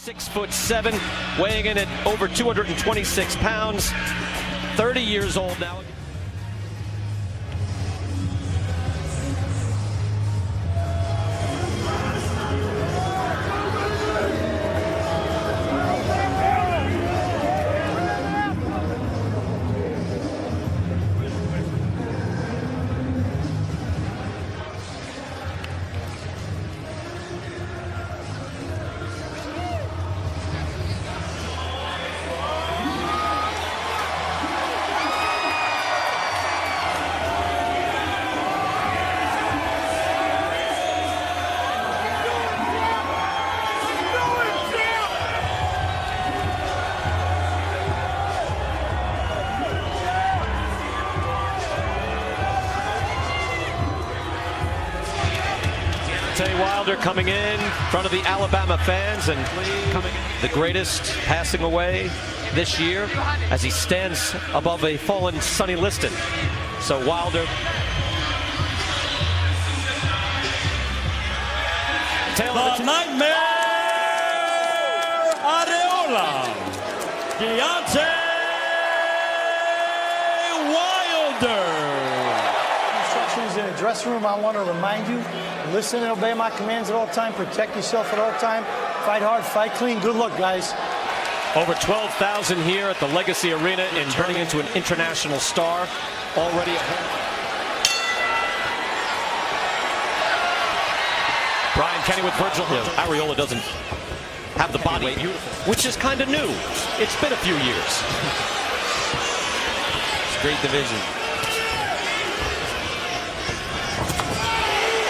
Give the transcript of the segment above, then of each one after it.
6'7", weighing in at over 226 pounds, 30 years old now. Deontay Wilder coming in front of the Alabama fans and the greatest passing away this year as he stands above a fallen Sonny Liston. So Wilder the nightmare Arreola, Deontay Wilder. Instructions in the dressing room. I want to remind you, listen and obey my commands at all time. Protect yourself at all time. Fight hard, fight clean. Good luck, guys. Over 12,000 here at the Legacy Arena and turning into an international star already at home. Brian Kenny with Virgil Hill. Arreola doesn't have the body, which is kind of new. It's been a few years. It's a great division.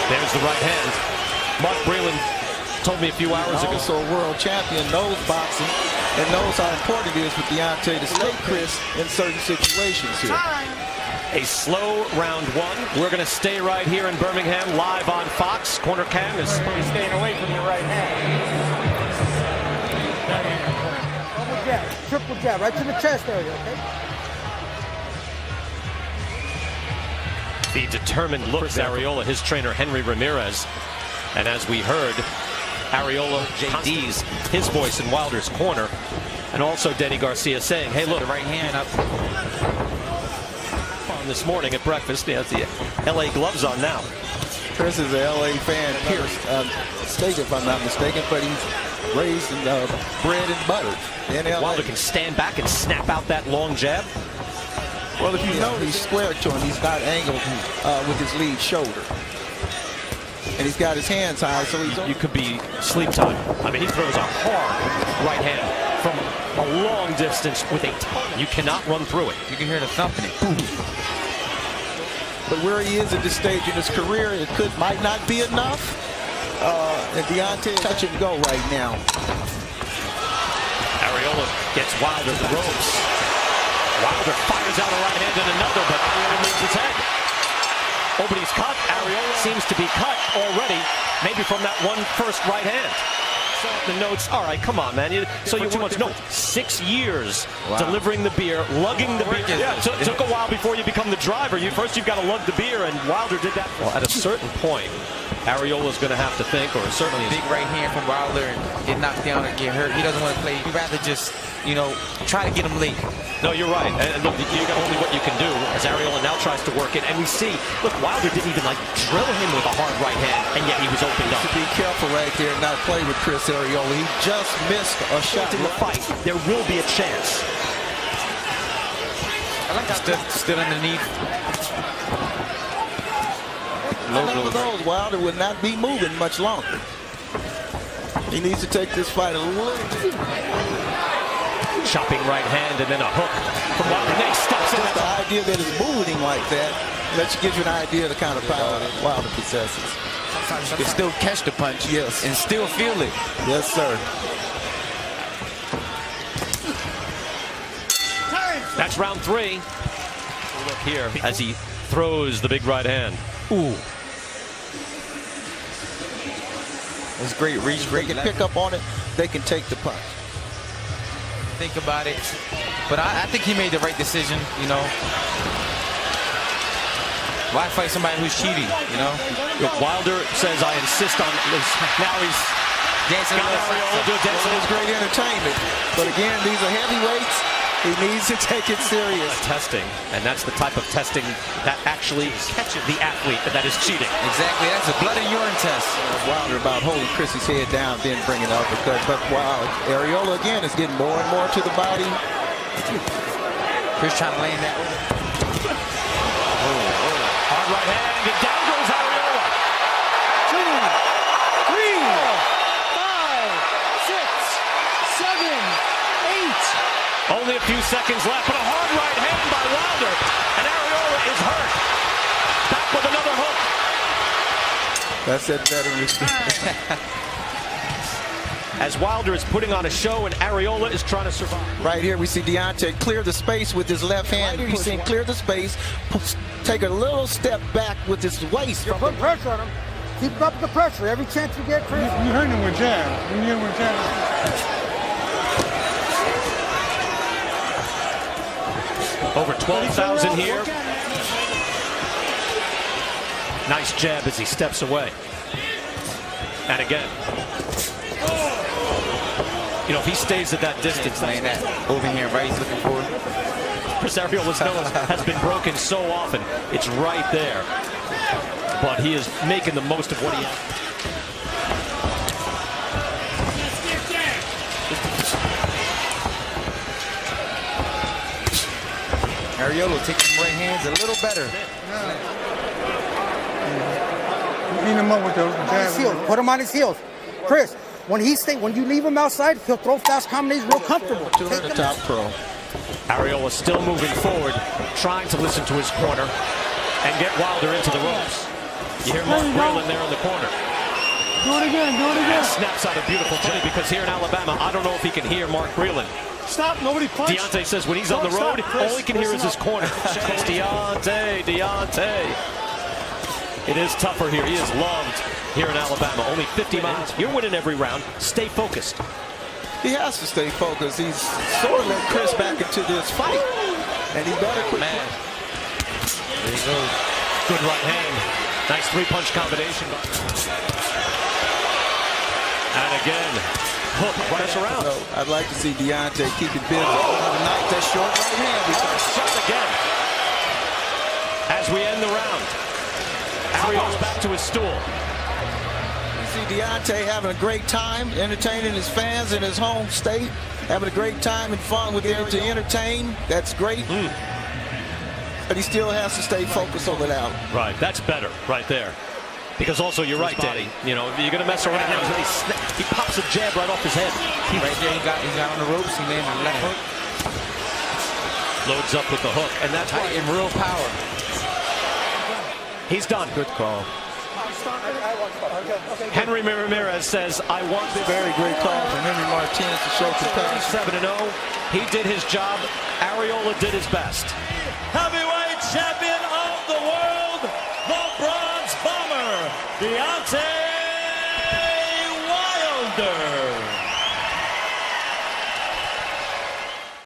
There's the right hand. Mark Breland told me a few hours ago. Also a world champion, knows boxing, and knows how important it is with Deontay to stay crisp in certain situations here. A slow round one. We're going to stay right here in Birmingham, live on Fox. Corner cam is Staying away from your right hand. Double jab, triple jab, right to the chest area, okay? the determined look. Chris Arreola, his trainer Henry Ramirez. And as we heard, Arreola, JD's, his voice in Wilder's corner. And also Denny Garcia saying, hey, look, the right hand up. On this morning at breakfast, he has the LA gloves on now. Chris is a LA fan, state if I'm not mistaken, but he's raised in bread and butter in LA. Wilder can stand back and snap out that long jab. Well, if you know, he's square to him. He's not angled with his lead shoulder. And he's got his hands high, so he's... You could be sleep time. I mean, he throws a hard right hand from a long distance with a ton. You cannot run through it. You can hear the thumping. But where he is at this stage in his career, it might not be enough. And Deontay touch and go right now. Arreola gets Wilder the ropes. Wilder fires out a right hand and another, but Arreola moves his head. Oh, but he's cut. Arreola seems to be cut already, maybe from that first right hand. So the notes, all right, come on, man. So you too much. No, 6 years delivering the beer, lugging the beer. Yeah, took a while before you become the driver. First you've got to lug the beer, and Wilder did that. Well, at a certain point, Arreola's going to have to think, or certainly... Big right hand from Wilder and get knocked down or get hurt. He doesn't want to play. He'd rather just, try to get him late. No, you're right. And look, you got only what you can do as Arreola now tries to work it. And we see, look, Wilder didn't even drill him with a hard right hand, and yet he was opened up. To be careful right there and not play with Chris Arreola. He just missed a shot. In the fight, there will be a chance. I like that. Still underneath. Low those, Wilder would not be moving much longer. He needs to take this fight a little bit. Chopping right hand and then a hook from Wilder. Then he steps in. Just the idea that it's moving like that gives you an idea of the kind of power that Wilder possesses. Sometimes you can still catch the punch, yes, and still feel it. Yes, sir. That's round 3. Look here as he throws the big right hand. Ooh. It's great reach. They can pick up on it. They can take the punch. Think about it. But I think he made the right decision, Why fight somebody who's cheating, Look, Wilder says, I insist on this. Now he's dancing got Arreola dancing his greatest Again, these are heavyweights. He needs to take it serious. Testing, and that's the type of testing that actually catches the athlete that is cheating. Exactly, that's a blood and urine test. Wilder about holding Chris's head down, then bringing the uppercut. But wow, Arreola again is getting more and more to the body. Chris trying to land that. Hard right hand, and down goes Arreola. 2, 3, 4, 5, 6, 7, 8. Only a few seconds left, but a hard right hand by Wilder, and Arreola is hurt. Back with another hook. That's that veteran. As Wilder is putting on a show and Arreola is trying to survive. Right here we see Deontay clear the space with his left hand. Right here you see him clear the space, take a little step back with his waist. You put pressure on him. Keep up the pressure every chance you get, Chris. You hurt him with jab. You hit him with jab. Over 12,000 here. Nice jab as he steps away. And again. You know, if he stays at that distance, Playing that over here, right? He's looking for it. Chris Arreola's nose has been broken so often. It's right there. But he is making the most of what he has. Arreola taking right hands a little better. Beat him up with the On his heels. Put him on his heels. Chris, when you leave him outside, he'll throw fast combinations real comfortable. To the top pro. Arreola still moving forward, trying to listen to his corner and get Wilder into the ropes. You hear Mark Breland there in the corner. Do it again, do it again. Snaps out a beautiful play because here in Alabama, I don't know if he can hear Mark Breland. Stop, nobody punch. Deontay says when he's on the road, all he can hear is his corner. Deontay. It is tougher here. He is loved here in Alabama. Only 50 miles. You're winning every round. Stay focused. He has to stay focused. He's sort of let Chris back into this fight. And he better quit. Man. There he goes. Good right hand. Nice three-punch combination. And again, hook right around. So I'd like to see Deontay keep it busy. Knock that short right hand. Shot again. As we end the round. Arreola's back to his stool. You see Deontay having a great time entertaining his fans in his home state, having a great time and fun with them to entertain. That's great. But he still has to stay focused on it out. Right, that's better right there. Because also, you're right, Danny. You know, if you're going to mess around, he pops a jab right off his head. Right there, he got on the ropes. He landed the left hook. Loads up with the hook, and that's Tight and real power. He's done. Good call. Henry Ramirez says, I want this. Very great call from Henry Martinez to show compassion. 7-0. He did his job. Arreola did his best. Heavyweight champion of the world, the Bronze Bomber, Deontay Wilder.